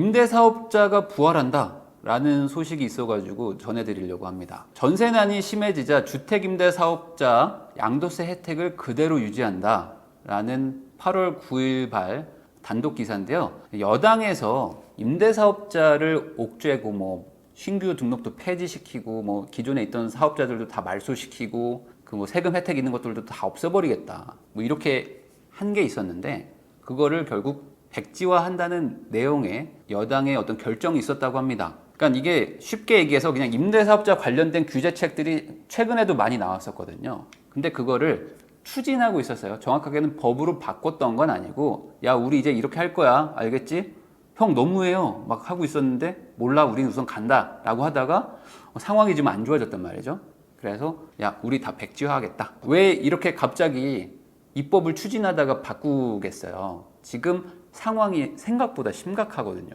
임대사업자가 부활한다 라는 소식이 있어가지고 전해드리려고 합니다. 전세난이 심해지자 주택임대사업자 양도세 혜택을 그대로 유지한다 라는 8월 9일 발 단독 기사인데요. 여당에서 임대사업자를 옥죄고 뭐 신규 등록도 폐지시키고 뭐 기존에 있던 사업자들도 다 말소시키고 그 뭐 세금 혜택 있는 것들도 다 없애버리겠다 뭐 이렇게 한 게 있었는데 그거를 결국 백지화한다는 내용의 여당의 어떤 결정이 있었다고 합니다. 그러니까 이게 쉽게 얘기해서 그냥 임대사업자 관련된 규제책들이 최근에도 많이 나왔었거든요. 근데 그거를 추진하고 있었어요. 정확하게는 법으로 바꿨던 건 아니고 야 우리 이제 이렇게 할 거야 알겠지? 형 너무해요 막 하고 있었는데 몰라 우리는 우선 간다 라고 하다가 상황이 좀 안 좋아졌단 말이죠. 그래서 야 우리 다 백지화하겠다. 왜 이렇게 갑자기 입법을 추진하다가 바꾸겠어요. 지금 상황이 생각보다 심각하거든요.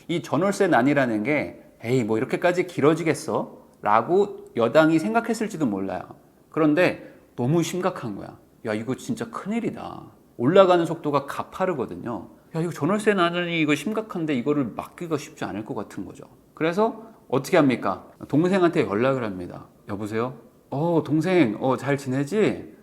이 전월세난이라는 게 에이 뭐 이렇게까지 길어지겠어? 라고 여당이 생각했을지도 몰라요. 그런데 너무 심각한 거야. 야 이거 진짜 큰일이다. 올라가는 속도가 가파르거든요. 야 이거 전월세난이 이거 심각한데 이거를 막기가 쉽지 않을 것 같은 거죠. 그래서 어떻게 합니까? 동생한테 연락을 합니다. 여보세요? 동생 잘 지내지?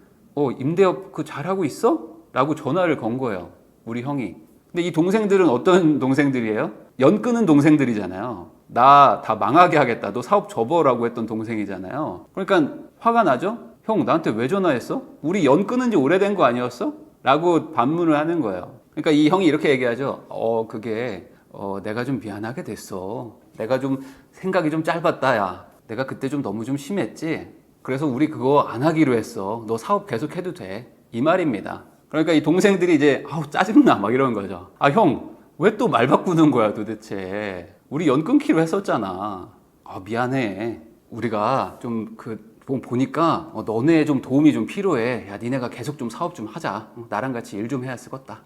임대업 그 잘하고 있어? 라고 전화를 건 거예요. 우리 형이. 근데 이 동생들은 어떤 동생들이에요? 연 끄는 동생들이잖아요. 나 다 망하게 하겠다. 너 사업 접어라고 했던 동생이잖아요. 그러니까 화가 나죠? 형 나한테 왜 전화했어? 우리 연 끄는 지 오래된 거 아니었어? 라고 반문을 하는 거예요. 그러니까 이 형이 이렇게 얘기하죠. 그게 내가 좀 미안하게 됐어. 내가 좀 생각이 좀 짧았다 야. 내가 그때 좀 너무 좀 심했지? 그래서 우리 그거 안 하기로 했어. 너 사업 계속 해도 돼. 이 말입니다. 그러니까 이 동생들이 이제 짜증나 막 이러는 거죠. 형 왜 또 말 바꾸는 거야 도대체. 우리 연 끊기로 했었잖아. 미안해. 우리가 좀 보니까 너네 좀 도움이 좀 필요해. 야 니네가 계속 좀 사업 좀 하자. 나랑 같이 일 좀 해야 쓰겄다.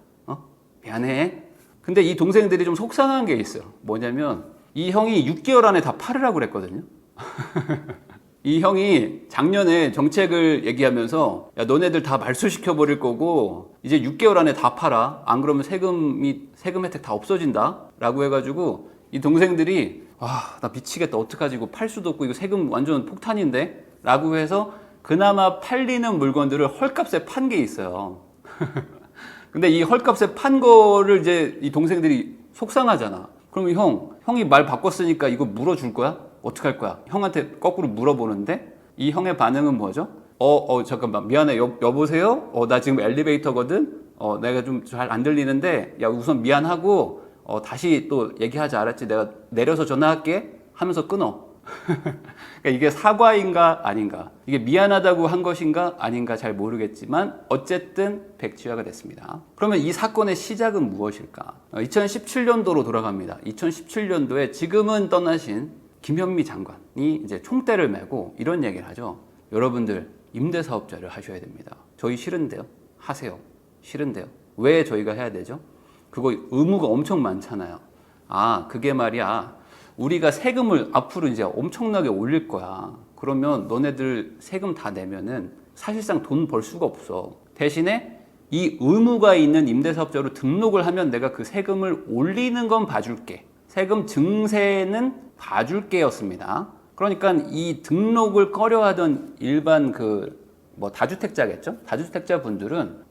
미안해. 근데 이 동생들이 좀 속상한 게 있어요. 뭐냐면 이 형이 6개월 안에 다 팔으라고 그랬거든요. 이 형이 작년에 정책을 얘기하면서 야 너네들 다 말소시켜 버릴 거고 이제 6개월 안에 다 팔아. 안 그러면 세금 혜택 다 없어진다 라고 해가지고 이 동생들이 나 미치겠다 어떡하지 이거 팔 수도 없고 이거 세금 완전 폭탄인데 라고 해서 그나마 팔리는 물건들을 헐값에 판 게 있어요. 근데 이 헐값에 판 거를 이제 이 동생들이 속상하잖아. 그러면 형이 말 바꿨으니까 이거 물어줄 거야? 어떡할 거야? 형한테 거꾸로 물어보는데 이 형의 반응은 뭐죠? 잠깐만 미안해 여보세요? 나 지금 엘리베이터거든? 내가 좀 잘 안 들리는데 야 우선 미안하고 다시 또 얘기하자 알았지? 내가 내려서 전화할게 하면서 끊어. 그러니까 이게 사과인가 아닌가 이게 미안하다고 한 것인가 아닌가 잘 모르겠지만 어쨌든 백지화가 됐습니다. 그러면 이 사건의 시작은 무엇일까? 2017년도로 돌아갑니다. 2017년도에 지금은 떠나신 김현미 장관이 이제 총대를 메고 이런 얘기를 하죠. 여러분들 임대사업자를 하셔야 됩니다. 저희 싫은데요? 하세요. 싫은데요? 왜 저희가 해야 되죠? 그거 의무가 엄청 많잖아요. 그게 말이야 우리가 세금을 앞으로 이제 엄청나게 올릴 거야. 그러면 너네들 세금 다 내면은 사실상 돈 벌 수가 없어. 대신에 이 의무가 있는 임대사업자로 등록을 하면 내가 그 세금을 올리는 건 봐줄게. 세금 증세는 봐줄게였습니다. 그러니까 이 등록을 꺼려하던 일반 다주택자겠죠? 다주택자 분들은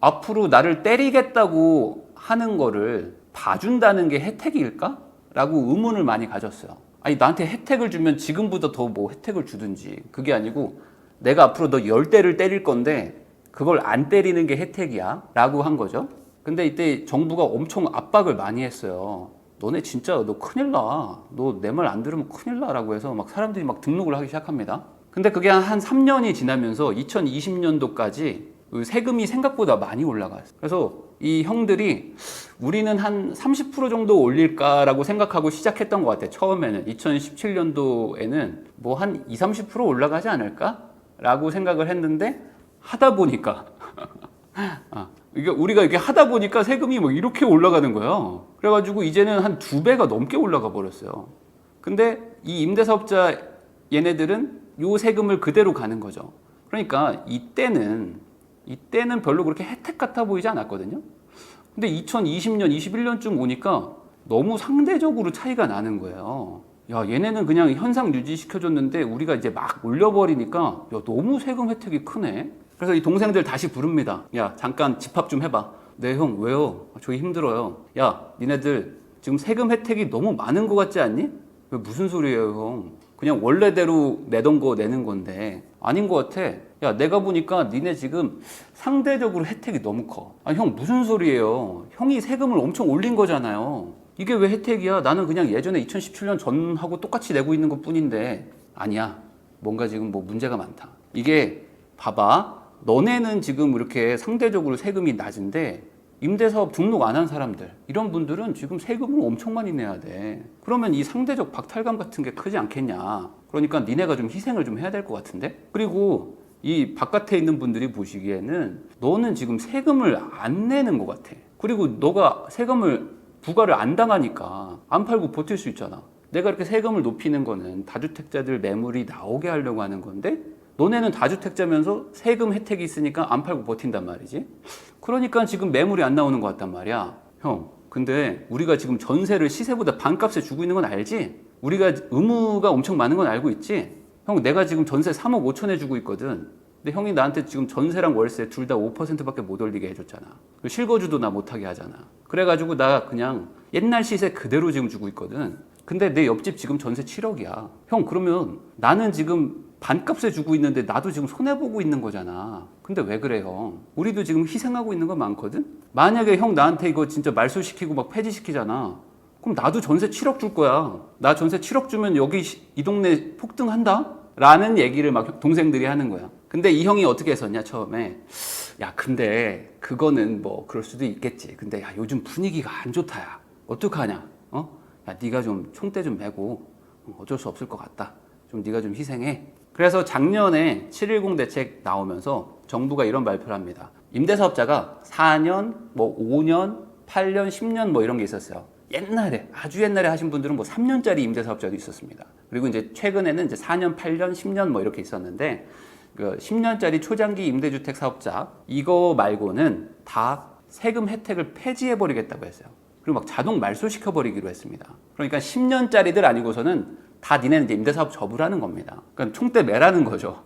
앞으로 나를 때리겠다고 하는 거를 봐준다는 게 혜택일까? 라고 의문을 많이 가졌어요. 나한테 혜택을 주면 지금보다 더 뭐 혜택을 주든지 그게 아니고 내가 앞으로 너 10대를 때릴 건데 그걸 안 때리는 게 혜택이야 라고 한 거죠. 근데 이때 정부가 엄청 압박을 많이 했어요. 너네 진짜 너 큰일 나. 너 내 말 안 들으면 큰일 나 라고 해서 막 사람들이 막 등록을 하기 시작합니다. 근데 그게 한 3년이 지나면서 2020년도까지 세금이 생각보다 많이 올라갔어요. 그래서 이 형들이 우리는 한 30% 정도 올릴까라고 생각하고 시작했던 것 같아요. 처음에는 2017년도에는 뭐 한 20-30% 올라가지 않을까? 라고 생각을 했는데 하다 보니까 우리가 이렇게 하다 보니까 세금이 뭐 이렇게 올라가는 거예요. 그래가지고 이제는 한 2배가 넘게 올라가 버렸어요. 근데 이 임대사업자 얘네들은 요 세금을 그대로 가는 거죠. 그러니까 이때는 별로 그렇게 혜택 같아 보이지 않았거든요. 근데 2020년, 21년쯤 오니까 너무 상대적으로 차이가 나는 거예요. 야, 얘네는 그냥 현상 유지시켜줬는데 우리가 이제 막 올려버리니까 야, 너무 세금 혜택이 크네. 그래서 이 동생들 다시 부릅니다. 야, 잠깐 집합 좀 해봐. 네, 형, 왜요? 저희 힘들어요. 야, 니네들 지금 세금 혜택이 너무 많은 것 같지 않니? 왜 무슨 소리예요, 형? 그냥 원래대로 내던 거 내는 건데 아닌 것 같아. 야, 내가 보니까 니네 지금 상대적으로 혜택이 너무 커. 아, 형, 무슨 소리예요? 형이 세금을 엄청 올린 거잖아요. 이게 왜 혜택이야? 나는 그냥 예전에 2017년 전하고 똑같이 내고 있는 것 뿐인데. 아니야. 뭔가 지금 뭐 문제가 많다. 이게 봐봐. 너네는 지금 이렇게 상대적으로 세금이 낮은데 임대사업 등록 안 한 사람들, 이런 분들은 지금 세금을 엄청 많이 내야 돼. 그러면 이 상대적 박탈감 같은 게 크지 않겠냐. 그러니까 니네가 좀 희생을 좀 해야 될 것 같은데. 그리고 이 바깥에 있는 분들이 보시기에는 너는 지금 세금을 안 내는 것 같아. 그리고 너가 세금을 부과를 안 당하니까 안 팔고 버틸 수 있잖아. 내가 이렇게 세금을 높이는 거는 다주택자들 매물이 나오게 하려고 하는 건데 너네는 다주택자면서 세금 혜택이 있으니까 안 팔고 버틴단 말이지. 그러니까 지금 매물이 안 나오는 것 같단 말이야. 형, 근데 우리가 지금 전세를 시세보다 반값에 주고 있는 건 알지? 우리가 의무가 엄청 많은 건 알고 있지? 형, 내가 지금 전세 3억 5천에 주고 있거든. 근데 형이 나한테 지금 전세랑 월세 둘 다 5%밖에 못 올리게 해줬잖아. 실거주도 나 못하게 하잖아. 그래가지고 나 그냥 옛날 시세 그대로 지금 주고 있거든. 근데 내 옆집 지금 전세 7억이야. 형, 그러면 나는 지금 반값에 주고 있는데 나도 지금 손해보고 있는 거잖아. 근데 왜 그래, 형? 우리도 지금 희생하고 있는 거 많거든? 만약에 형 나한테 이거 진짜 말소시키고 막 폐지시키잖아. 그럼 나도 전세 7억 줄 거야. 나 전세 7억 주면 여기 이 동네 폭등한다? 라는 얘기를 막 동생들이 하는 거야. 근데 이 형이 어떻게 했었냐, 처음에. 야, 근데 그거는 뭐 그럴 수도 있겠지. 근데 야, 요즘 분위기가 안 좋다, 야. 어떡하냐? 야, 네가 좀 총대 좀 메고 어쩔 수 없을 것 같다. 좀 네가 좀 희생해. 그래서 작년에 710 대책 나오면서 정부가 이런 발표를 합니다. 임대사업자가 4년, 뭐 5년, 8년, 10년 뭐 이런 게 있었어요. 옛날에, 아주 옛날에 하신 분들은 뭐 3년짜리 임대사업자도 있었습니다. 그리고 이제 최근에는 이제 4년, 8년, 10년 뭐 이렇게 있었는데 그 10년짜리 초장기 임대주택 사업자 이거 말고는 다 세금 혜택을 폐지해버리겠다고 했어요. 그리고 막 자동 말소시켜버리기로 했습니다. 그러니까 10년짜리들 아니고서는 다 니네는 이제 임대사업 접으라는 겁니다. 그러니까 총대 매라는 거죠.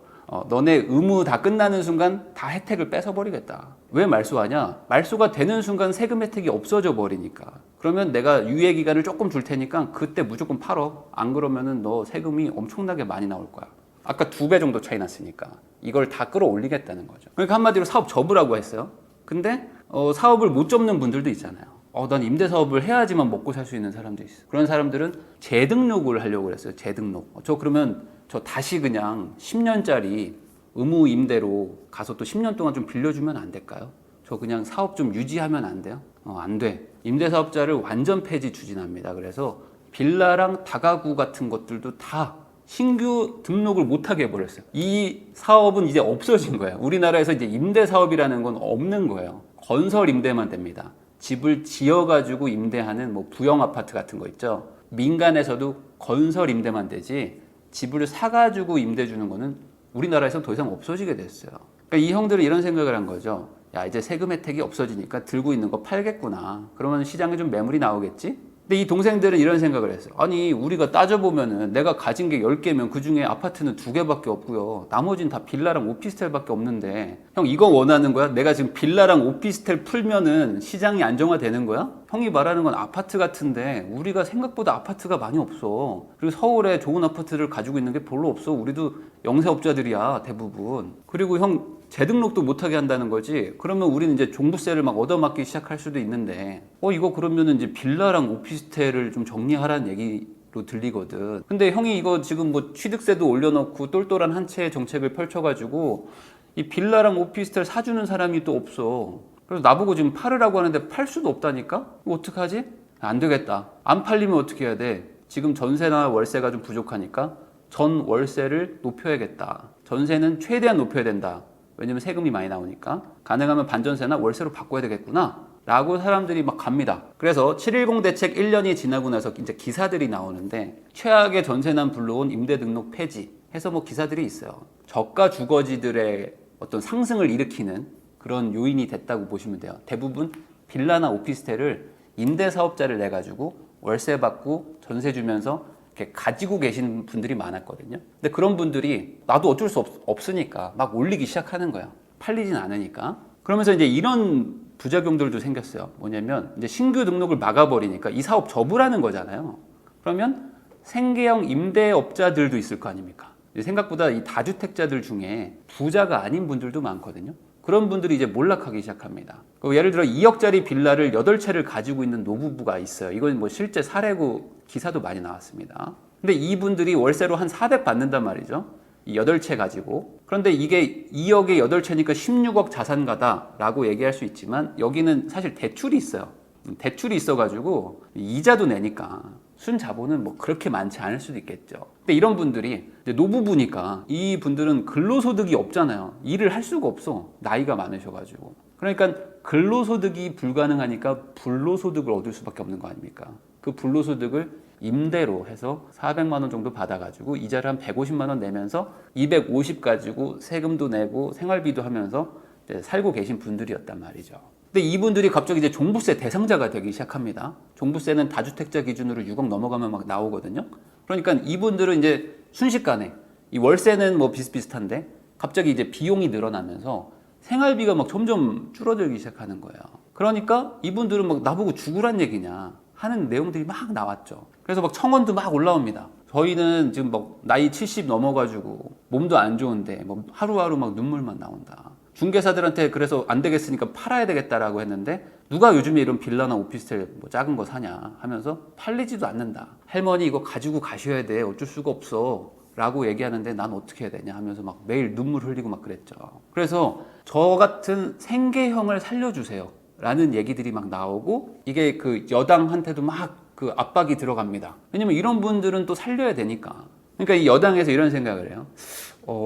너네 의무 다 끝나는 순간 다 혜택을 뺏어버리겠다. 왜 말소하냐? 말소가 되는 순간 세금 혜택이 없어져 버리니까. 그러면 내가 유예 기간을 조금 줄 테니까 그때 무조건 팔어. 안 그러면은 너 세금이 엄청나게 많이 나올 거야. 아까 2배 정도 차이 났으니까. 이걸 다 끌어올리겠다는 거죠. 그러니까 한마디로 사업 접으라고 했어요. 근데 사업을 못 접는 분들도 있잖아요. 난 임대사업을 해야지만 먹고 살 수 있는 사람도 있어. 그런 사람들은 재등록을 하려고 그랬어요. 재등록. 저 그러면 저 다시 그냥 10년짜리 의무 임대로 가서 또 10년 동안 좀 빌려주면 안 될까요? 저 그냥 사업 좀 유지하면 안 돼요? 안 돼. 임대사업자를 완전 폐지 추진합니다. 그래서 빌라랑 다가구 같은 것들도 다 신규 등록을 못하게 해버렸어요. 이 사업은 이제 없어진 거예요. 우리나라에서 이제 임대사업이라는 건 없는 거예요. 건설 임대만 됩니다. 집을 지어가지고 임대하는 뭐 부영 아파트 같은 거 있죠. 민간에서도 건설 임대만 되지 집을 사가지고 임대 주는 거는 우리나라에서는 더 이상 없어지게 됐어요. 그러니까 이 형들은 이런 생각을 한 거죠. 야, 이제 세금 혜택이 없어지니까 들고 있는 거 팔겠구나. 그러면 시장에 좀 매물이 나오겠지? 근데 이 동생들은 이런 생각을 했어요. 아니, 우리가 따져보면은 내가 가진 게 10개면 그 중에 아파트는 2개밖에 없고요. 나머지는 다 빌라랑 오피스텔밖에 없는데 형 이거 원하는 거야? 내가 지금 빌라랑 오피스텔 풀면은 시장이 안정화되는 거야? 형이 말하는 건 아파트 같은데 우리가 생각보다 아파트가 많이 없어. 그리고 서울에 좋은 아파트를 가지고 있는 게 별로 없어. 우리도 영세업자들이야 대부분. 그리고 형 재등록도 못하게 한다는 거지. 그러면 우리는 이제 종부세를 막 얻어맞기 시작할 수도 있는데 이거 그러면은 이제 빌라랑 오피스텔을 좀 정리하라는 얘기로 들리거든. 근데 형이 이거 지금 뭐 취득세도 올려놓고 똘똘한 한 채의 정책을 펼쳐가지고 이 빌라랑 오피스텔 사주는 사람이 또 없어. 그래서 나보고 지금 팔으라고 하는데 팔 수도 없다니까? 이거 어떡하지? 안 되겠다. 안 팔리면 어떻게 해야 돼? 지금 전세나 월세가 좀 부족하니까 전 월세를 높여야겠다. 전세는 최대한 높여야 된다. 왜냐면 세금이 많이 나오니까. 가능하면 반전세나 월세로 바꿔야 되겠구나 라고 사람들이 막 갑니다. 그래서 710 대책 1년이 지나고 나서 이제 기사들이 나오는데 최악의 전세난 불러온 임대 등록 폐지 해서 뭐 기사들이 있어요. 저가 주거지들의 어떤 상승을 일으키는 그런 요인이 됐다고 보시면 돼요. 대부분 빌라나 오피스텔을 임대사업자를 내가지고 월세 받고 전세 주면서 이렇게 가지고 계신 분들이 많았거든요. 근데 그런 분들이 나도 어쩔 수 없으니까 막 올리기 시작하는 거야. 팔리진 않으니까. 그러면서 이제 이런 부작용들도 생겼어요. 뭐냐면 이제 신규 등록을 막아버리니까 이 사업 접으라는 거잖아요. 그러면 생계형 임대업자들도 있을 거 아닙니까? 생각보다 이 다주택자들 중에 부자가 아닌 분들도 많거든요. 그런 분들이 이제 몰락하기 시작합니다. 예를 들어 2억짜리 빌라를 8채를 가지고 있는 노부부가 있어요. 이건 뭐 실제 사례고 기사도 많이 나왔습니다. 근데 이분들이 월세로 한 400 받는단 말이죠. 이 8채 가지고. 그런데 이게 2억에 8채니까 16억 자산가다라고 얘기할 수 있지만 여기는 사실 대출이 있어요. 대출이 있어가지고 이자도 내니까 순자본은 뭐 그렇게 많지 않을 수도 있겠죠. 근데 이런 분들이 이제 노부부니까 이 분들은 근로소득이 없잖아요. 일을 할 수가 없어. 나이가 많으셔가지고. 그러니까 근로소득이 불가능하니까 불로소득을 얻을 수밖에 없는 거 아닙니까? 그 불로소득을 임대로 해서 400만 원 정도 받아가지고 이자를 한 150만 원 내면서 250 가지고 세금도 내고 생활비도 하면서 이제 살고 계신 분들이었단 말이죠. 근데 이분들이 갑자기 이제 종부세 대상자가 되기 시작합니다. 종부세는 다주택자 기준으로 6억 넘어가면 막 나오거든요. 그러니까 이분들은 이제 순식간에 이 월세는 뭐 비슷비슷한데 갑자기 이제 비용이 늘어나면서 생활비가 막 점점 줄어들기 시작하는 거예요. 그러니까 이분들은 막 나보고 죽으란 얘기냐 하는 내용들이 막 나왔죠. 그래서 막 청원도 막 올라옵니다. 저희는 지금 막 나이 70 넘어가지고 몸도 안 좋은데 뭐 하루하루 막 눈물만 나온다. 중개사들한테 그래서 안 되겠으니까 팔아야 되겠다라고 했는데 누가 요즘에 이런 빌라나 오피스텔 뭐 작은 거 사냐 하면서 팔리지도 않는다. 할머니 이거 가지고 가셔야 돼. 어쩔 수가 없어. 라고 얘기하는데 난 어떻게 해야 되냐 하면서 막 매일 눈물 흘리고 막 그랬죠. 그래서 저 같은 생계형을 살려주세요. 라는 얘기들이 막 나오고 이게 그 여당한테도 막 그 압박이 들어갑니다. 왜냐면 이런 분들은 또 살려야 되니까. 그러니까 이 여당에서 이런 생각을 해요.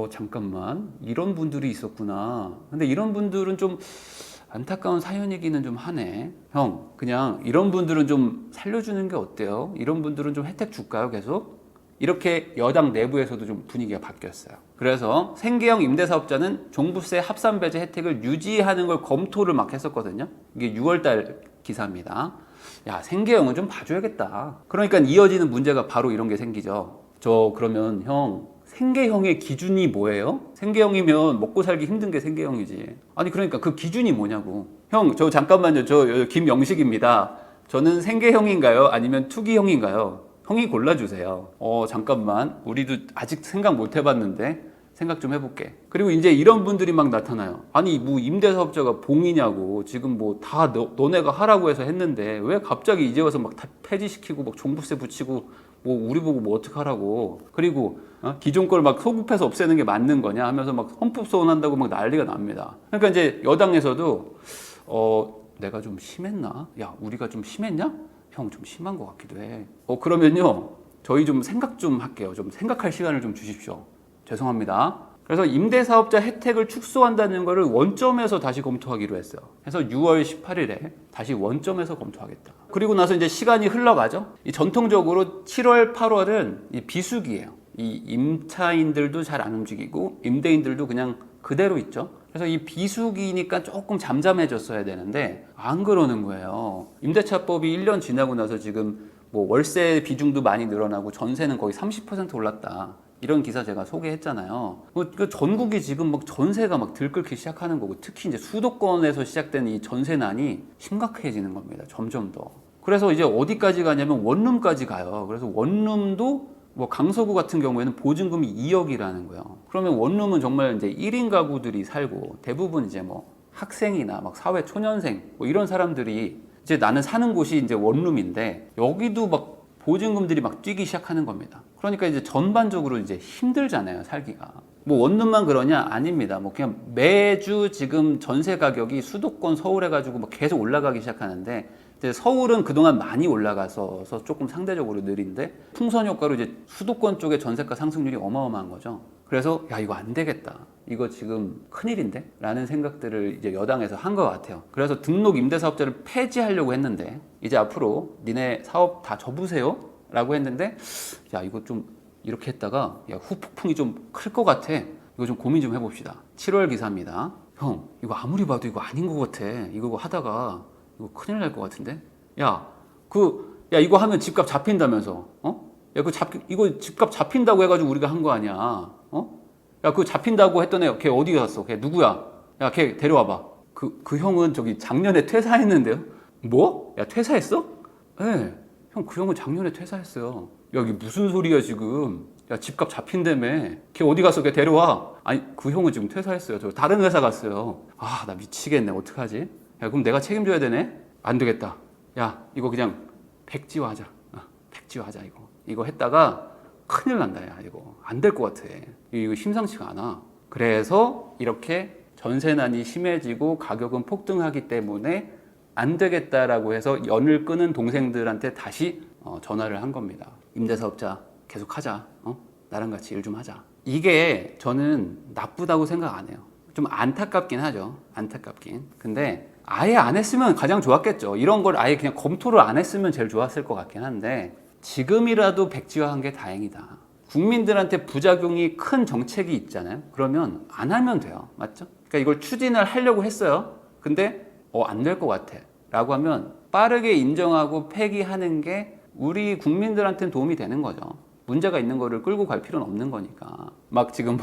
잠깐만. 이런 분들이 있었구나. 근데 이런 분들은 좀 안타까운 사연이기는 좀 하네. 형, 그냥 이런 분들은 좀 살려주는 게 어때요? 이런 분들은 좀 혜택 줄까요? 계속? 이렇게 여당 내부에서도 좀 분위기가 바뀌었어요. 그래서 생계형 임대사업자는 종부세 합산배제 혜택을 유지하는 걸 검토를 막 했었거든요. 이게 6월달 기사입니다. 야, 생계형은 좀 봐줘야겠다. 그러니까 이어지는 문제가 바로 이런 게 생기죠. 그러면 형, 생계형의 기준이 뭐예요? 생계형이면 먹고 살기 힘든 게 생계형이지. 아니 그러니까 그 기준이 뭐냐고. 형, 저 잠깐만요. 저 김영식입니다. 저는 생계형인가요? 아니면 투기형인가요? 형이 골라주세요. 잠깐만. 우리도 아직 생각 못 해봤는데 생각 좀 해볼게. 그리고 이제 이런 분들이 막 나타나요. 아니 뭐 임대사업자가 봉이냐고. 지금 뭐 다 너네가 하라고 해서 했는데 왜 갑자기 이제 와서 막 다 폐지시키고 막 종부세 붙이고 뭐 우리 보고 뭐 어떡하라고. 그리고 기존 걸 막 소급해서 없애는 게 맞는 거냐 하면서 막 헌법소원한다고 막 난리가 납니다. 그러니까 이제 여당에서도 내가 좀 심했나? 야, 우리가 좀 심했냐? 형 좀 심한 것 같기도 해. 그러면요, 저희 좀 생각 좀 할게요. 좀 생각할 시간을 좀 주십시오. 죄송합니다. 그래서 임대사업자 혜택을 축소한다는 것을 원점에서 다시 검토하기로 했어요. 그래서 6월 18일에 다시 원점에서 검토하겠다. 그리고 나서 이제 시간이 흘러가죠. 전통적으로 7월, 8월은 이 비수기예요. 이 임차인들도 잘 안 움직이고 임대인들도 그냥 그대로 있죠. 그래서 이 비수기니까 조금 잠잠해졌어야 되는데 안 그러는 거예요. 임대차법이 1년 지나고 나서 지금 뭐 월세 비중도 많이 늘어나고 전세는 거의 30% 올랐다. 이런 기사 제가 소개했잖아요. 전국이 지금 막 전세가 막 들끓기 시작하는 거고 특히 이제 수도권에서 시작된 이 전세난이 심각해지는 겁니다. 점점 더. 그래서 이제 어디까지 가냐면 원룸까지 가요. 그래서 원룸도 뭐 강서구 같은 경우에는 보증금이 2억이라는 거예요. 그러면 원룸은 정말 이제 1인 가구들이 살고 대부분 이제 뭐 학생이나 막 사회 초년생 뭐 이런 사람들이 이제 나는 사는 곳이 이제 원룸인데 여기도 막 보증금들이 막 뛰기 시작하는 겁니다. 그러니까 이제 전반적으로 이제 힘들잖아요, 살기가. 뭐 원룸만 그러냐? 아닙니다. 뭐 그냥 매주 지금 전세 가격이 수도권 서울에 가지고 뭐 계속 올라가기 시작하는데 이제 서울은 그동안 많이 올라가서 조금 상대적으로 느린데 풍선 효과로 이제 수도권 쪽의 전세가 상승률이 어마어마한 거죠. 그래서 야, 이거 안 되겠다. 이거 지금 큰일인데? 라는 생각들을 이제 여당에서 한 것 같아요. 그래서 등록 임대사업자를 폐지하려고 했는데 이제 앞으로 니네 사업 다 접으세요? 라고 했는데 야, 이거 좀 이렇게 했다가 야, 후폭풍이 좀 클 것 같아. 이거 좀 고민 좀 해봅시다. 7월 기사입니다. 형, 이거 아무리 봐도 이거 아닌 것 같아. 이거 하다가 이거 큰일 날 것 같은데? 야, 이거 하면 집값 잡힌다면서. 이거 집값 잡힌다고 해가지고 우리가 한 거 아니야. 야, 그거 잡힌다고 했던 애, 걔 어디 갔어? 걔 누구야? 야, 걔 데려와봐. 그 형은 저기 작년에 퇴사했는데요? 뭐? 야, 퇴사했어? 네. 형, 그 형은 작년에 퇴사했어요. 야, 이게 무슨 소리야, 지금. 야, 집값 잡힌다며. 걔 어디 갔어? 걔 데려와. 아니, 그 형은 지금 퇴사했어요. 저 다른 회사 갔어요. 아, 나 미치겠네. 어떡하지? 야, 그럼 내가 책임져야 되네? 안 되겠다. 야, 이거 그냥 백지화하자. 백지화하자, 이거. 이거 했다가 큰일 난다, 야, 이거. 안 될 것 같아. 이거 심상치가 않아. 그래서 이렇게 전세난이 심해지고 가격은 폭등하기 때문에 안 되겠다라고 해서 연을 끄는 동생들한테 다시 전화를 한 겁니다. 임대사업자 계속 하자. 나랑 같이 일 좀 하자. 이게 저는 나쁘다고 생각 안 해요. 좀 안타깝긴 하죠. 안타깝긴. 근데 아예 안 했으면 가장 좋았겠죠. 이런 걸 아예 그냥 검토를 안 했으면 제일 좋았을 것 같긴 한데 지금이라도 백지화한 게 다행이다. 국민들한테 부작용이 큰 정책이 있잖아요. 그러면 안 하면 돼요. 맞죠? 그러니까 이걸 추진을 하려고 했어요. 근데 안 될 것 같아 라고 하면 빠르게 인정하고 폐기하는 게 우리 국민들한테는 도움이 되는 거죠. 문제가 있는 거를 끌고 갈 필요는 없는 거니까. 막 지금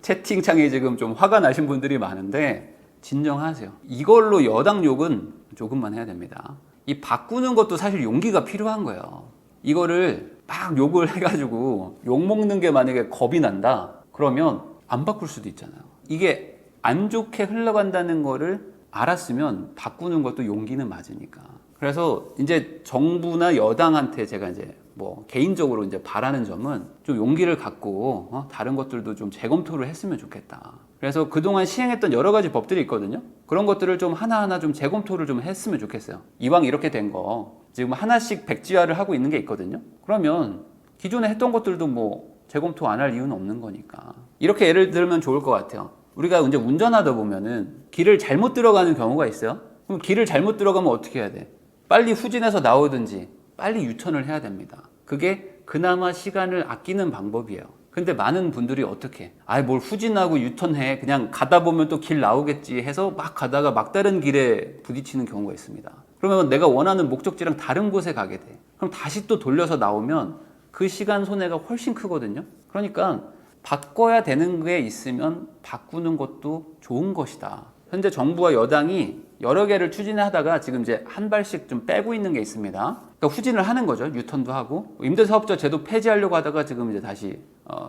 채팅창에 지금 좀 화가 나신 분들이 많은데 진정하세요. 이걸로 여당 욕은 조금만 해야 됩니다. 이 바꾸는 것도 사실 용기가 필요한 거예요. 이거를 막 욕을 해가지고 욕먹는 게 만약에 겁이 난다 그러면 안 바꿀 수도 있잖아요. 이게 안 좋게 흘러간다는 거를 알았으면 바꾸는 것도 용기는 맞으니까. 그래서 이제 정부나 여당한테 제가 이제 뭐 개인적으로 이제 바라는 점은 좀 용기를 갖고 다른 것들도 좀 재검토를 했으면 좋겠다. 그래서 그동안 시행했던 여러 가지 법들이 있거든요. 그런 것들을 좀 하나하나 좀 재검토를 좀 했으면 좋겠어요. 이왕 이렇게 된 거 지금 하나씩 백지화를 하고 있는 게 있거든요. 그러면 기존에 했던 것들도 뭐 재검토 안 할 이유는 없는 거니까. 이렇게 예를 들면 좋을 것 같아요. 우리가 이제 운전하다 보면은 길을 잘못 들어가는 경우가 있어요. 그럼 길을 잘못 들어가면 어떻게 해야 돼? 빨리 후진해서 나오든지 빨리 유턴을 해야 됩니다. 그게 그나마 시간을 아끼는 방법이에요. 근데 많은 분들이 어떻게 뭘 후진하고 유턴해 그냥 가다 보면 또 길 나오겠지 해서 막 가다가 막다른 길에 부딪히는 경우가 있습니다. 그러면 내가 원하는 목적지랑 다른 곳에 가게 돼. 그럼 다시 또 돌려서 나오면 그 시간 손해가 훨씬 크거든요. 그러니까 바꿔야 되는 게 있으면 바꾸는 것도 좋은 것이다. 현재 정부와 여당이 여러 개를 추진하다가 지금 이제 한 발씩 좀 빼고 있는 게 있습니다. 그러니까 후진을 하는 거죠. 유턴도 하고. 임대사업자 제도 폐지하려고 하다가 지금 이제 다시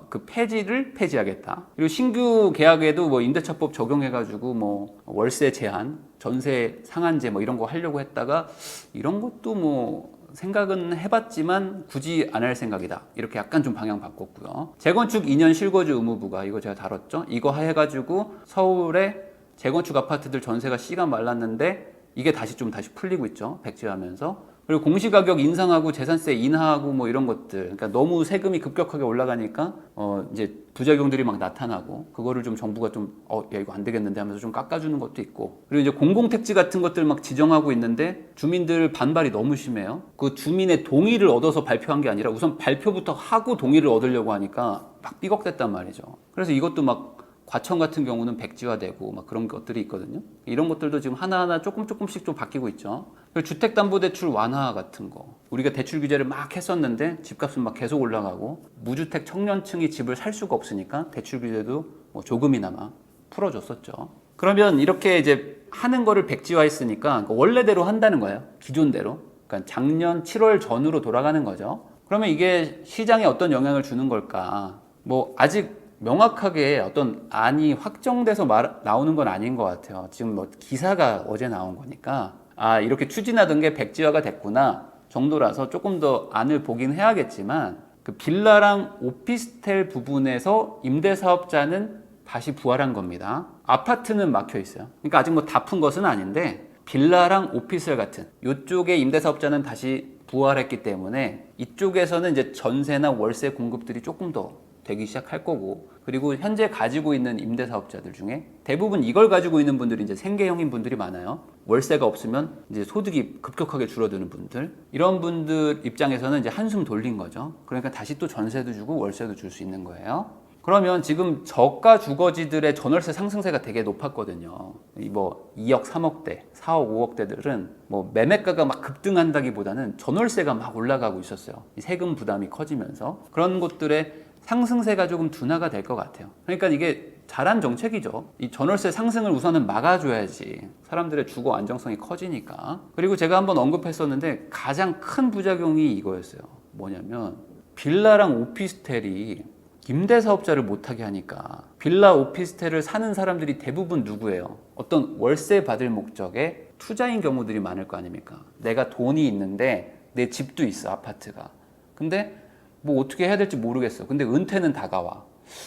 그 폐지를 폐지하겠다. 그리고 신규 계약에도 뭐 임대차법 적용해가지고 뭐 월세 제한, 전세 상한제 뭐 이런 거 하려고 했다가 이런 것도 뭐 생각은 해봤지만 굳이 안 할 생각이다. 이렇게 약간 좀 방향 바꿨고요. 재건축 2년 실거주 의무부가 이거 제가 다뤘죠. 이거 해가지고 서울에 재건축 아파트들 전세가 씨가 말랐는데 이게 다시 풀리고 있죠. 백지화하면서. 그리고 공시가격 인상하고 재산세 인하하고 뭐 이런 것들. 그러니까 너무 세금이 급격하게 올라가니까 이제 부작용들이 막 나타나고 그거를 좀 정부가 야 이거 안 되겠는데 하면서 좀 깎아주는 것도 있고. 그리고 이제 공공택지 같은 것들 막 지정하고 있는데 주민들 반발이 너무 심해요. 그 주민의 동의를 얻어서 발표한 게 아니라 우선 발표부터 하고 동의를 얻으려고 하니까 막 삐걱댔단 말이죠. 그래서 이것도 막 과천 같은 경우는 백지화되고 막 그런 것들이 있거든요. 이런 것들도 지금 하나하나 조금씩 좀 바뀌고 있죠. 주택담보대출 완화 같은 거. 우리가 대출 규제를 막 했었는데 집값은 막 계속 올라가고 무주택 청년층이 집을 살 수가 없으니까 대출 규제도 뭐 조금이나마 풀어줬었죠. 그러면 이렇게 이제 하는 거를 백지화했으니까 원래대로 한다는 거예요. 기존대로. 그러니까 작년 7월 전으로 돌아가는 거죠. 그러면 이게 시장에 어떤 영향을 주는 걸까? 뭐 아직 명확하게 어떤 안이 확정돼서 나오는 건 아닌 것 같아요. 지금 뭐 기사가 어제 나온 거니까 이렇게 추진하던 게 백지화가 됐구나 정도라서 조금 더 안을 보긴 해야겠지만 그 빌라랑 오피스텔 부분에서 임대사업자는 다시 부활한 겁니다. 아파트는 막혀 있어요. 그러니까 아직 뭐 다 푼 것은 아닌데 빌라랑 오피스텔 같은 이쪽에 임대사업자는 다시 부활했기 때문에 이쪽에서는 이제 전세나 월세 공급들이 조금 더 되기 시작할 거고, 그리고 현재 가지고 있는 임대사업자들 중에 대부분 이걸 가지고 있는 분들이 이제 생계형인 분들이 많아요. 월세가 없으면 이제 소득이 급격하게 줄어드는 분들, 이런 분들 입장에서는 이제 한숨 돌린 거죠. 그러니까 다시 또 전세도 주고 월세도 줄 수 있는 거예요. 그러면 지금 저가 주거지들의 전월세 상승세가 되게 높았거든요. 뭐 2억, 3억대, 4억, 5억대들은 뭐 매매가가 막 급등한다기보다는 전월세가 막 올라가고 있었어요. 세금 부담이 커지면서 그런 곳들의 상승세가 조금 둔화가 될 것 같아요. 그러니까 이게 잘한 정책이죠. 이 전월세 상승을 우선은 막아줘야지 사람들의 주거 안정성이 커지니까. 그리고 제가 한번 언급했었는데 가장 큰 부작용이 이거였어요. 뭐냐면 빌라랑 오피스텔이 임대사업자를 못하게 하니까 빌라 오피스텔을 사는 사람들이 대부분 누구예요? 어떤 월세 받을 목적의 투자인 경우들이 많을 거 아닙니까? 내가 돈이 있는데 내 집도 있어, 아파트가. 근데 뭐 어떻게 해야 될지 모르겠어. 근데 은퇴는 다가와.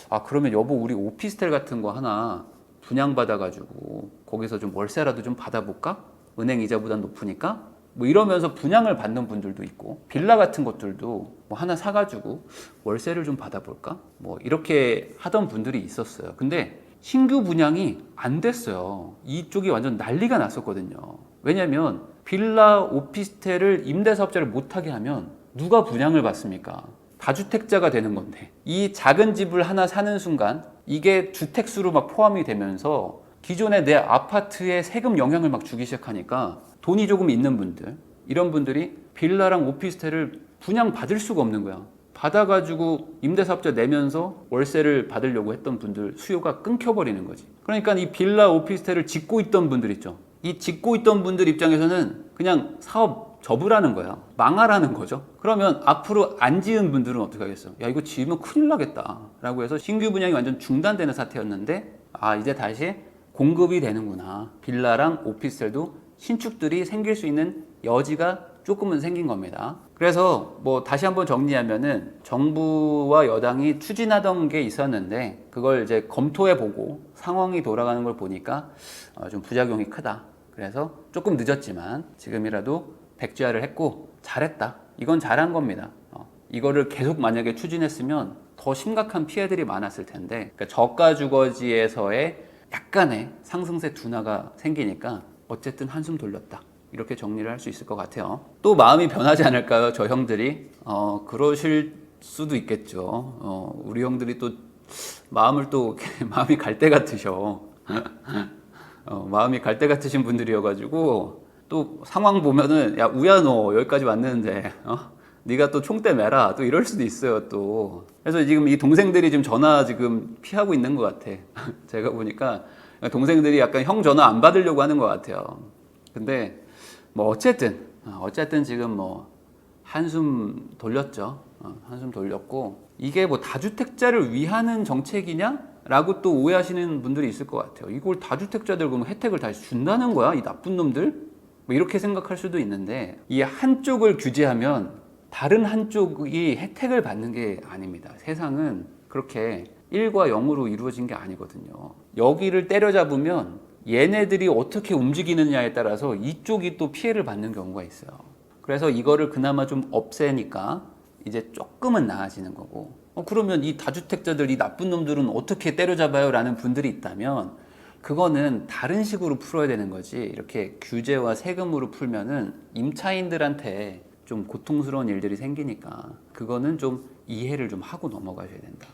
아, 그러면 여보 우리 오피스텔 같은 거 하나 분양받아가지고 거기서 좀 월세라도 좀 받아볼까? 은행 이자보다 높으니까? 뭐 이러면서 분양을 받는 분들도 있고 빌라 같은 것들도 뭐 하나 사가지고 월세를 좀 받아볼까? 뭐 이렇게 하던 분들이 있었어요. 근데 신규 분양이 안 됐어요. 이쪽이 완전 난리가 났었거든요. 왜냐면 빌라 오피스텔을 임대사업자를 못하게 하면 누가 분양을 받습니까? 다주택자가 되는 건데 이 작은 집을 하나 사는 순간 이게 주택수로 막 포함이 되면서 기존의 내 아파트에 세금 영향을 막 주기 시작하니까 돈이 조금 있는 분들, 이런 분들이 빌라랑 오피스텔을 분양 받을 수가 없는 거야. 받아가지고 임대사업자 내면서 월세를 받으려고 했던 분들 수요가 끊겨버리는 거지. 그러니까 이 빌라 오피스텔을 짓고 있던 분들 있죠. 이 짓고 있던 분들 입장에서는 그냥 사업 접으라는 거야. 망하라는 거죠. 그러면 앞으로 안 지은 분들은 어떻게 하겠어? 야, 이거 지으면 큰일 나겠다 라고 해서 신규 분양이 완전 중단되는 사태였는데 아, 이제 다시 공급이 되는구나. 빌라랑 오피스텔도 신축들이 생길 수 있는 여지가 조금은 생긴 겁니다. 그래서 뭐 다시 한번 정리하면은 정부와 여당이 추진하던 게 있었는데 그걸 이제 검토해보고 상황이 돌아가는 걸 보니까 좀 부작용이 크다. 그래서 조금 늦었지만 지금이라도 백지화를 했고 잘했다. 이건 잘한 겁니다. 이거를 계속 만약에 추진했으면 더 심각한 피해들이 많았을 텐데 그러니까 저가 주거지에서의 약간의 상승세 둔화가 생기니까 어쨌든 한숨 돌렸다. 이렇게 정리를 할 수 있을 것 같아요. 또 마음이 변하지 않을까요? 저 형들이 그러실 수도 있겠죠. 우리 형들이 또 마음을 또 마음이 갈 때 같으셔. 마음이 갈 때 같으신 분들이어가지고 또 상황 보면은 야 우야 너 여기까지 왔는데 네가 또 총대 매라 또 이럴 수도 있어요 또. 그래서 지금 이 동생들이 지금 전화 지금 피하고 있는 것 같아. 제가 보니까 동생들이 약간 형 전화 안 받으려고 하는 것 같아요. 근데 뭐 어쨌든 지금 뭐 한숨 돌렸죠. 한숨 돌렸고 이게 뭐 다주택자를 위하는 정책이냐? 라고 또 오해하시는 분들이 있을 것 같아요. 이걸 다주택자들 그럼 혜택을 다시 준다는 거야? 이 나쁜 놈들? 뭐 이렇게 생각할 수도 있는데 이 한쪽을 규제하면 다른 한쪽이 혜택을 받는 게 아닙니다. 세상은 그렇게 1과 0으로 이루어진 게 아니거든요. 여기를 때려잡으면 얘네들이 어떻게 움직이느냐에 따라서 이쪽이 또 피해를 받는 경우가 있어요. 그래서 이거를 그나마 좀 없애니까 이제 조금은 나아지는 거고 그러면 이 다주택자들, 이 나쁜 놈들은 어떻게 때려잡아요? 라는 분들이 있다면 그거는 다른 식으로 풀어야 되는 거지 이렇게 규제와 세금으로 풀면은 임차인들한테 좀 고통스러운 일들이 생기니까 그거는 좀 이해를 좀 하고 넘어가셔야 된다.